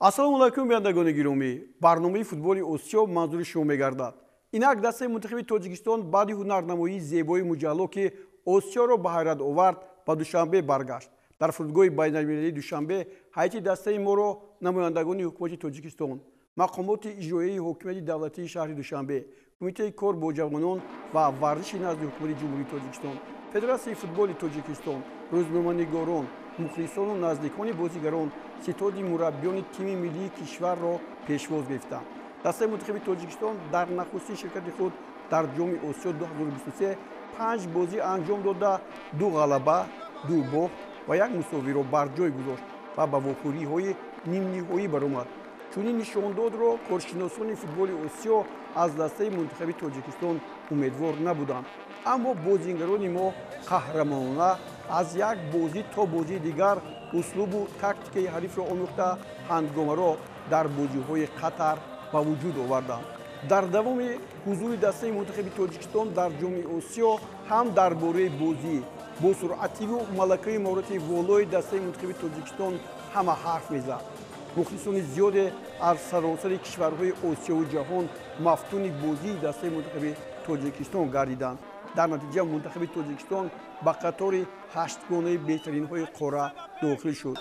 Ассалому алайкум биандагони гиромӣ. Барномаи футболи Осиё манзури шумо мегардад. Инак дастаи мунтахаби Тоҷикистон баъди ҳунарнамоии зебои муҷалло ки Осиёро ба ҳайрат овард ба Душанбе баргашт. Дар фурудгоҳи байналмилалии Душанбе ҳайати дастаи моро намояндагони ҳукумати Тоҷикистон, мақомоти иҷроияи ҳокимияти давлатии шаҳри Душанбе, кумитаи кор бо ҷавонон ва варзиши назди ҳукумати ҷумҳурии Тоҷикистон, Федератсияи футболи Тоҷикистон, рӯзноманигорон, мухлисону наздикони бозигарон ситоди мураббиёни тими миллии кишварро пешвоз гирифтанд. Дастаи мунтахаби Тоҷикистон дар нахустин ширкати худ дар ҷоми Осиё 2023 5 бозӣ анҷом дода 2 ғалаба, 2 бохт ва 1 мусовиро бар ҷой гузошт ва ба вохӯриҳои нимниҳоӣ баромад. Чунин нишондодро коршиносони футболи Осиё аз дастаи мунтахаби Тоҷикистон умедвор набуданд. Аммо бозигарони мо қаҳрамонона аз як бозӣ то бозии дигар услубу тактикаи ҳарифро омӯхта ҳангомаро дар бозиҳои қатар ба вуҷуд оварданд. Дар давоми ҳузури дастаи мунтахаби Тоҷикистон дар ҷоми Осиё ҳам дар бораи бозӣ бо суръативу малакаи маҳорати волои дастаи мунтахаби Тоҷикистон ҳама ҳарф мезад. мухлисони зиёде аз саросари кишварҳои Осиёву ҷаҳон мафтуни бозии дастаи мунтахаби Тоҷикистон гардиданд. дар натиҷа мунтахаби Тоҷикистон ба қатори 8гонаи беҳтаринҳои қора дохил шуд.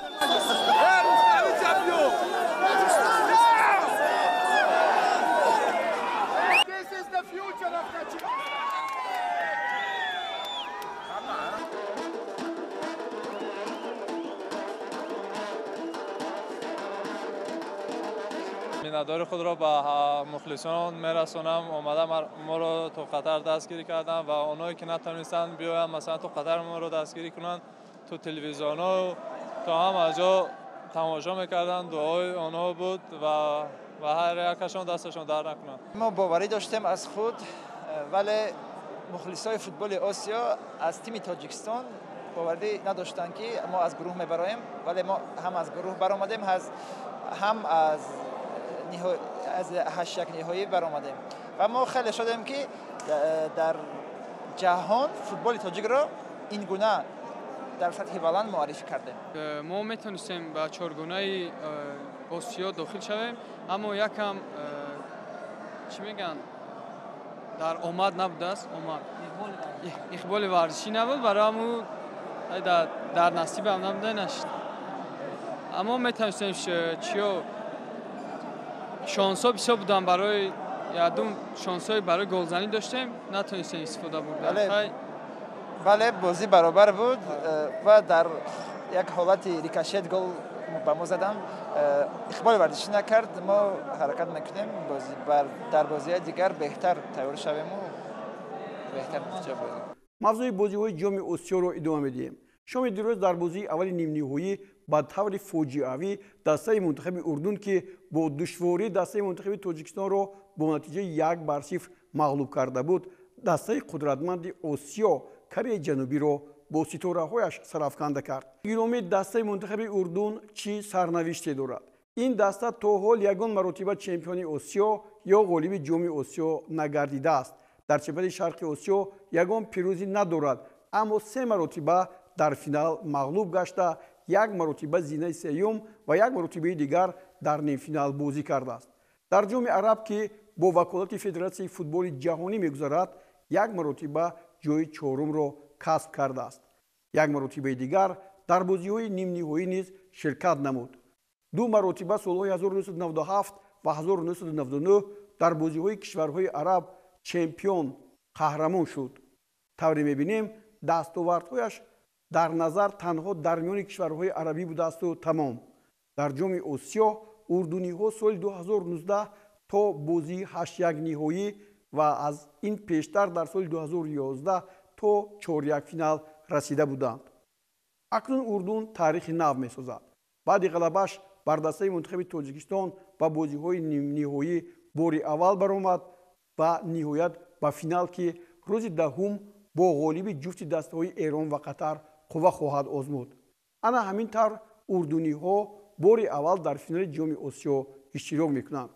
миннатдори худро ба мухлисон мерасонам. омада моро то қатар дастгирӣ карданд ва онҳое ки натавонистанд биёянд масалан то қатар моро дастгирӣ кунанд, то телевизионҳо то ҳама ҷо тамошо мекарданд. дуои онҳо буд ва ҳар якашон дасташон дар накунад. мо боварӣ доштем аз худ, вале мухлисои футболи Осиё аз тими Тоҷикистон боварӣ надоштанд ки мо аз гурӯҳ мебароем, вале мо ҳам аз гурӯҳ баромадем, ҳам аз ҳаштяк ниҳоӣ баромадем ва мо хеле шодем ки дар ҷаҳон футболи тоҷикро ин гуна дар сатҳи баланд муаррифӣ кардем. мо метавонистем ба чоргонаи Осиё дохил шавем, аммо якам чӣ мегӯянд дар омад набудааст. Омад иқболи варзишӣ набуд, барои ҳамун дар насибам набуда нашид. аммо метавонистем чиё шонсҳо бисёр буданд, барои ядум шонсҳои барои голзанӣ доштем, натавонистем истифода бурдем. бале бозӣ баробар буд ва дар як ҳолати рикошет гол ба мо заданд. иқболи варзишӣ накард. мо ҳаракат мекунем дар бозиҳои дигар беҳтар тайёр шавему беҳтар натиҷа биёрем. мавзӯи бозиҳои ҷоми Осиёро идома медиҳем. шоми дирӯз дар бозии аввали нимниҳоӣ ба таври фоҷиавӣ дастаи мунтахаби Урдун ки бо душворӣ дастаи мунтахаби Тоҷикистонро бо натиҷаи 1-0 мағлуб карда буд, дастаи қудратманди Осиё Кореяи Ҷанубиро бо ситораҳояш сарафканда кард. гиромӣ дастаи мунтахаби Урдун чӣ сарнавиште дорад? ин даста то ҳол ягон маротиба чемпиони Осиё ё ғолиби ҷоми Осиё нагардидааст. дар чемпионати Шарқи Осиё ягон пирӯзӣ надорад, аммо 3 маротиба дар финал мағлуб гашта, 1 маротиба зинаи сеюм ва 1 маротибаи дигар дар нимфинал бозӣ кардааст. дар ҷоми араб ки бо ваколати Федератсияи футболи ҷаҳонӣ мегузарад, 1 маротиба ҷои 4-умро касб кардааст. 1 маротибаи дигар дар бозиҳои нимниҳоӣ низ ширкат намуд. 2 маротиба солҳои 1997 ва 1999 дар бозиҳои кишварҳои араб чемпион қаҳрамон шуд. тавре мебинем дастовардҳояш дар назар танҳо дар миёни кишварҳои арабӣ будаасту тамом. дар ҷоми Осиё урдуниҳо соли 2019 то бозии 8-1 ниҳоӣ ва аз ин пештар дар соли 2011 то 4-1 финал расида буданд. акнун Урдун таърихи нав месозад. баъди ғалабаш бар дастаи мунтахаби Тоҷикистон ба бозиҳои нимниҳоӣ бори аввал баромад ва ниҳоят ба финал ки рӯзи 10 бо ғолиби ҷуфти дастаҳои Эрон ва Қатар қувва хоҳад озмуд. ана ҳамин тавр урдуниҳо бори аввал дар финали ҷоми Осиё иштирок мекунанд.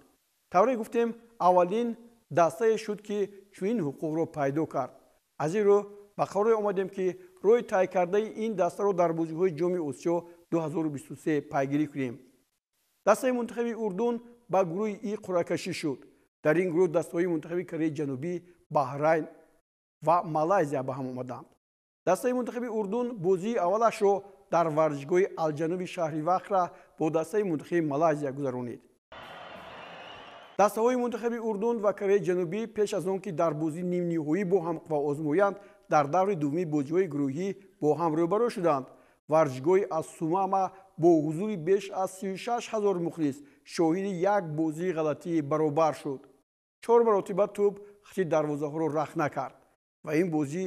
тавре гуфтем аввалин дастае шуд ки чунин ҳуқуқро пайдо кард. аз ин рӯ ба қароре омадем ки роҳи тайкардаи ин дастаро дар бозиҳои ҷоми Осиё 2023 пайгирӣ кунем. дастаи мунтахаби урдун ба гурӯҳи И қуръакашӣ шуд. дар ин гурӯҳ дастаҳои мунтахаби Кореяи Ҷанубӣ, Баҳрайн ва Малайзия ба ҳам омаданд. дастаи мунтахаби урдун бозии аввалашро дар варзишгоҳи Алҷануби шаҳри Вақра бо дастаи мунтахаби Малайзия гузаронид. дастаҳои мунтахаби урдун ва Кореяи Ҷанубӣ пеш аз он ки дар бозии нимниҳоӣ бо ҳам ва озмоянд, дар даври дуввуми бозиҳои гурӯҳӣ бо ҳам рӯбарӯ шуданд. варзишгоҳи Ас-Сумама бо ҳузури беш аз 36 000 мухлис шоҳиди як бозии ғалатии баробар шуд. 4 маротиба тӯб хати дарвозаҳоро рах накард ва ин бозӣ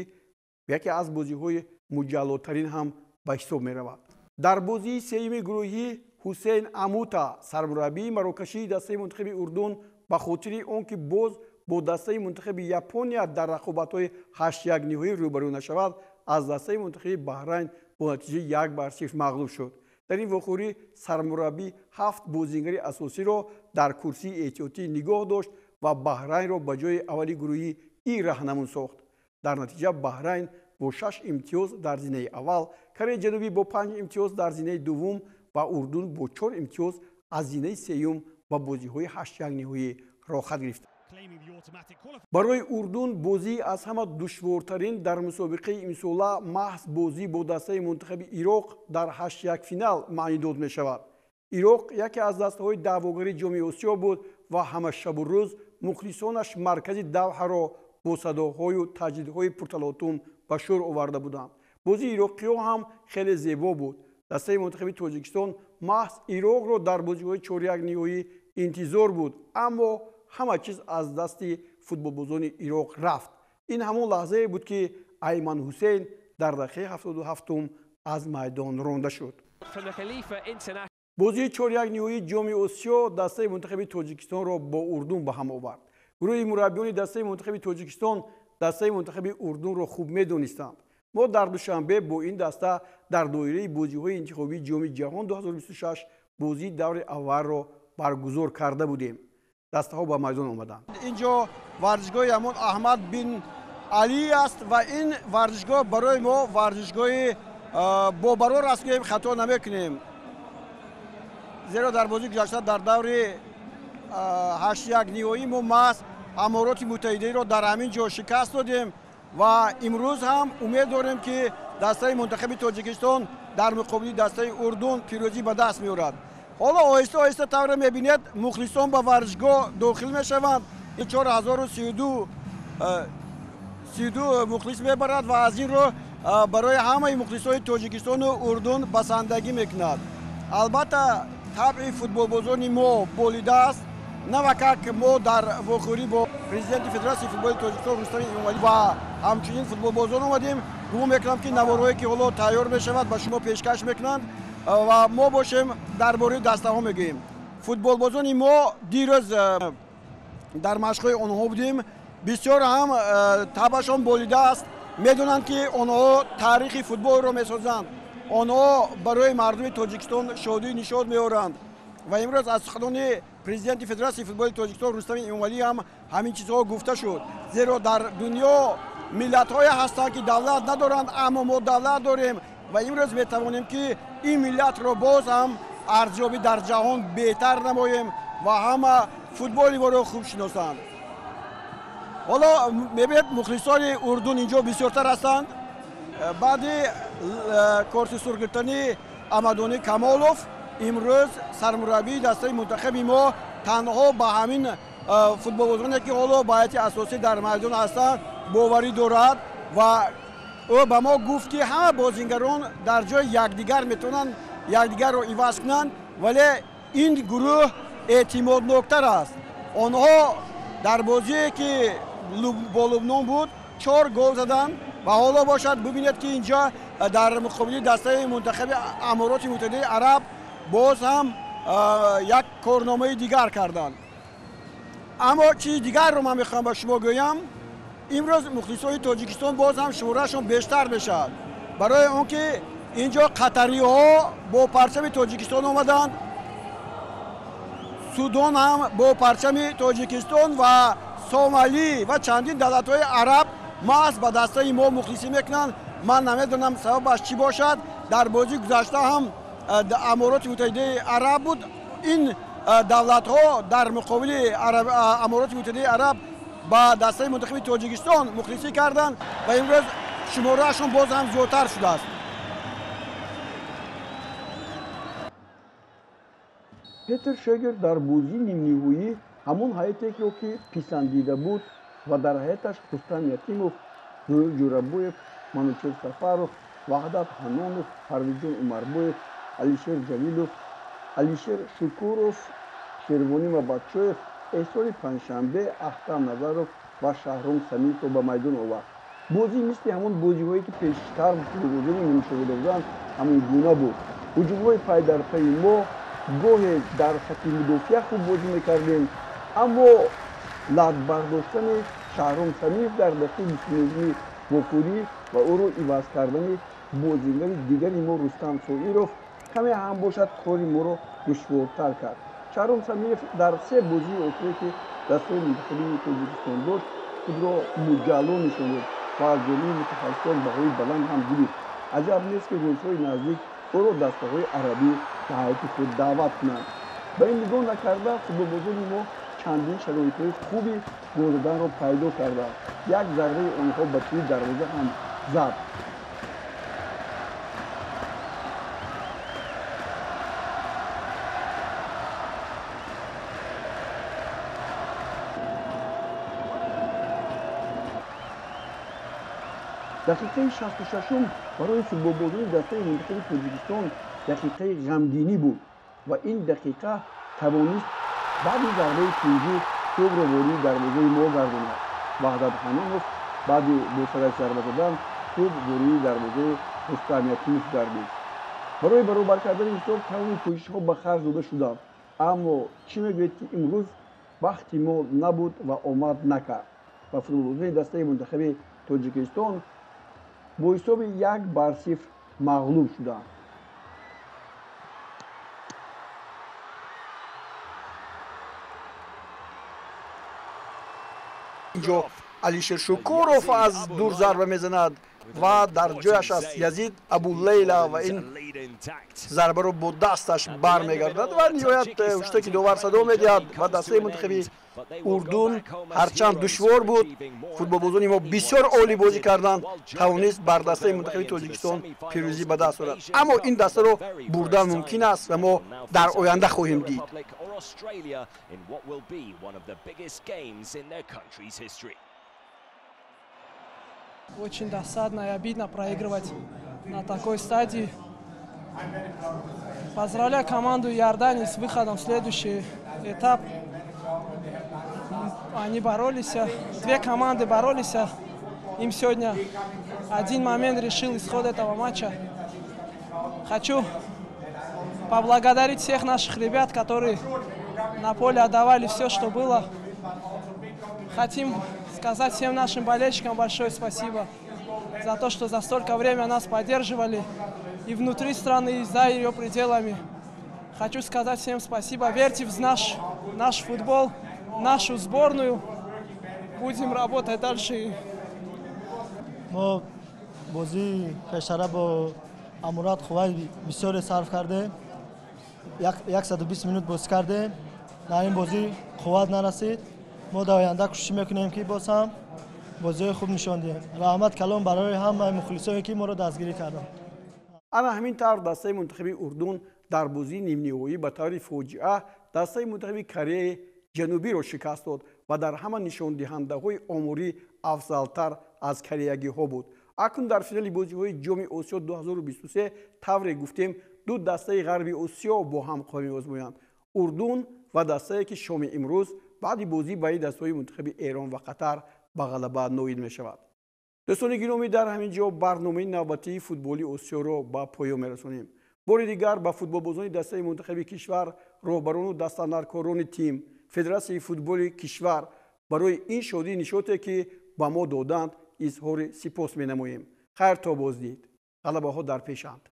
яке аз бозиҳои муҷаллодтарин ҳам ба ҳисоб меравад. дар бозии сеюми гурӯҳӣ Ҳусейн Амута, сармураббии марокашии дастаи мунтахаби урдун, ба хотири он ки боз бо дастаи мунтахаби Япония дар рақобатҳои 8-1 ниҳоӣ рӯбарӯ нашавад, аз дастаи мунтахаби Баҳрайн бо натиҷаи 1-0 мағлуб шуд. дар ин вохӯрӣ сармураббӣ 7 бозингари асосиро дар курсии эҳтиётӣ нигоҳ дошт ва Баҳрайнро ба ҷои аввали гурӯҳӣ И раҳнамун сохт. дар натиҷа Баҳрайн бо 6 имтиёз дар зинаи аввал, Кореяи Ҷанубӣ бо 5 имтиёз дар зинаи дуввум ва Урдун бо 4 имтиёз аз зинаи сеюм ба бозиҳои 8-1 ниҳоӣ рохат гирифт. барои Урдун бозии аз ҳама душвортарин дар мусобиқаи имсола маҳз бозӣ бо дастаи мунтахаби Ироқ дар 8-1 финал маънӣ дод мешавад. Ироқ яке аз дастаҳои даъвогари ҷоми Осиё буд ва ҳама шабу рӯз мухлисонаш маркази давҳаро бо садоҳою таҷдидҳои пурталотум ба шӯр оварда буданд. бозии ироқиҳо ҳам хеле зебо буд. дастаи мунтахаби Тоҷикистон маҳз Ироқро дар бозиҳои 4-1 ниҳоӣ интизор буд, аммо ҳама чиз аз дасти футболбозони Ироқ рафт. ин ҳамон лаҳзае буд ки Айман Ҳусейн дар дақиқаи 77 аз майдон ронда шуд. бозии 4-1 ниҳоии ҷоми Осиё дастаи мунтахаби Тоҷикистонро бо Урдун ба ҳам овард. гурӯҳи мураббиёни дастаи мунтахаби Тоҷикистон дастаи мунтахаби Урдунро хуб медонистанд. мо дар душанбе бо ин даста дар доираи бозиҳои интихобии ҷоми ҷаҳон 2026 бозии даври аввалро баргузор карда будем. дастаҳо ба майдон омаданд. инҷо варзишгоҳи ҳамон Аҳмад бин Алӣ аст ва ин варзишгоҳ барои мо варзишгоҳи бобарор аст, гӯем хато намекунем. зеро дар бозии гузашта дар даври 8-1 ниҳоӣ мо маҳз Амороти Муттаҳидаиро дар ҳамин ҷо шикаст додем ва имрӯз ҳам умед дорем ки дастаи мунтахаби Тоҷикистон дар муқобили дастаи Урдун пирӯзӣ ба даст меорад. ҳоло оҳиста оҳиста тавре мебинед мухлисон ба варзишгоҳ дохил мешаванд. 4032 мухлис мебарад ва аз ин роҳ барои ҳамаи мухлисони Тоҷикистону Урдун басандагӣ мекунад. албатта табъи футболбозони мо болида аст. навакак мо дар вохӯрӣ бо президенти Федератсияи футболи Тоҷикистон Рустами Эмомалӣ ва ҳамчунин футболбозон омадем. гумон мекунам ки наворҳое ки ҳоло тайёр мешавад ба шумо пешкаш мекунанд ва мо бошем дар бораи дастаҳо мегӯем. футболбозони мо дирӯз дар машқҳои онҳо будем. бисёр ҳам табъашон болида аст. медонанд ки онҳо таърихи футболро месозанд. онҳо барои мардуми Тоҷикистон шодию нишод меоранд ва имрӯз аз суханони президенти Федератсияи футболи Тоҷикистон Рустами Эмомалӣ ҳам ҳамин чизҳо гуфта шуд. зеро дар дунё миллатҳое ҳастанд ки давлат надоранд, аммо мо давлат дорем ва имрӯз метавонем ки ин миллатро боз ҳам арзёбӣ дар ҷаҳон беҳтар намоем ва ҳама футболи моро хуб шиносанд. ҳоло мебинед мухлисони Урдун инҷо бисёртар ҳастанд. баъди корти сур гирифтани Амадони Камолов имрӯз сармураббии дастаи мунтахаби мо танҳо ба ҳамин футболбозоне ки ҳоло ба ҳайати асосӣ дар майдон ҳастанд боварӣ дорад ва ӯ ба мо гуфт ки ҳама бозингарон дар ҷои якдигар метавонанд якдигарро иваз кунанд, вале ин гурӯҳ эътимодноктар аст. онҳо дар бозие ки бо Лубнон буд 4 гол заданд ва ҳоло бошад бибинед ки инҷа дар муқобили дастаи мунтахаби Амороти Муттаҳидаи Араб боз ҳам як корномаи дигар карданд. аммо чизи дигарро ман мехоҳам ба шумо гӯям. имрӯз мухлисони Тоҷикистон боз ҳам шуморашон бештар мешавад, барои он ки инҷо қатариҳо бо парчами Тоҷикистон омаданд, Судон ҳам бо парчами Тоҷикистон ва Сомалӣ ва чандин давлатҳои араб маҳз ба дастаи мо мухлисӣ мекунанд. ман намедонам сабабаш чӣ бошад. дар бозии гузашта ҳам Амороти Муттаҳидаи Араб буд, این دولت‌ها در مقابل امارات متحده عرب با دسته منتخب تاجیکستان مخلصی کردند و امروز شماره‌شون باز هم زیادتر شده است. پتر شگر در بازی نیم‌نهایی همون حیاتی که پسندیده بود و در حیاتش رستم یتیموف، زهیر جورابویف، منوچهر سفروف، وحدت حنانوف، پرویز عمربویف، علیشیر جلیلوف، علیشیر شکوروف، شیروانی مبادچویف، احسان پنجشنبه، اختر نظروف و شهرام سمیف رو به میدان آورد. بازی مثل همون بازی‌هایی که پیشتر بودن نمی‌شده بودند همین گونه بود. هجوم‌های پای در پای ما گاهی در خط مدافع خوب بازی می‌کردیم، اما لات برداشتن شهرام سمیف در دقیقه 29 وفوری و او رو عوض کردن بازیگر دیگری ما رستم صغیرов کمی هم باشد کاری ما رو دشوارتر کرد. شهرام سمیف در 3 بازی آخری که دسته منتخبی تاجیکستان داشت خود را مجلو نشان داد و از جانب متخصصان بهای بلند هم گرفت. عجب نیست که روزهای نزدیک او را دسته‌های عربی به هیئت خود دعوت کنند. به این نگاه نکرده فوتبالبازان ما چندین شرایط خوبی گل زدن را پیدا کردند. یک ضربه آنها به توی دروازه هم زد. دقیقه 66 برای فوتبالبازان دسته منتخب تاجیکستان دقیقه غمگینی بود و این دقیقه توانست بعد از ضربه پنجی توپ را وارد دروازه ما گرداند. وحدت حنانوف بعد بوسرش ضربه زدن توپ وارد دروازه رستم یتیموف گردید. برای برابر کردن حساب تمام کوشش‌ها به خرج داده شدند، اما چی میگوید که امروز وقتی ما نبود و آمد نکرد و فوتبالبازان دسته منتخب تاجیکستان با حساب 1-0 مغلوب شدند. اینجا علیشیر شکوروف از دور ضربه میزند و در جایش است یزید ابولیلا و این ضربه رو با دستش برمیگردد و نهایت اشتکی داور صدا میدهد و دسته منتخبی اردن هرچند دشوار بود فوتبالبازان ما بسیار عالی بازی کردند توانست بر دسته منتخب تاجیکستان پیروزی به دست آورد، اما این دسته رو بردن ممکن است و ما در آینده خواهیم دید. Очень досадно и обидно проигрывать на такой стадии. Поздравляю команду Иордании с выходом в следующий этап. Они боролись, две команды боролись. Им сегодня один момент решил исход этого матча. Хочу поблагодарить всех наших ребят, которые на поле отдавали все, что было. Хотим сказать всем нашим болельщикам большое спасибо за то, что за столько времени нас поддерживали и внутри страны, и за ее пределами. Хочу сказать всем спасибо. Верьте в наш футбол, нашу сборную. Будем работать дальше. ما بازی پیشتر با امارات خوبی بسیار صرف کرده 120 minut بازی کرده در این بازی خوب نرسید ما در آینده کوشش میکنیم که باز هم بازی خوب نشان دهیم. رحمت کلام برای همه مخلصانی که ما را دستگیری کردند. انا همین طور دسته منتخب اردن در بازی نیم‌نهایی به طور فاجعه دسته منتخب کره جنوبی را شکست داد و در همه نشان دهنده‌های آماری افضل‌تر از کره‌یگی‌ها بود. اکنون در فینال بازی‌های جام آسیا 2023 طوری گفتیم دو دسته غربی آسیا با هم خواهیم آزمایند. اردن و دسته که شام امروز بعد بازی با دسته‌های منتخب ایران و قطر به غلبه نائل می‌شود. دوستان گرامی در همین جا برنامه نوبتی فوتبالی آسیا را به پایان می‌رسانیم. بار دیگر به فوتبالبازان دسته منتخب کشور، راهبران و دستاندرکاران تیم، فدراسیون فوتبال کشور برای این شادی نشاطی که به ما دادند اظهار سپاس می‌نماییم. خیر تا بازدید. غلبه‌ها در پیشند.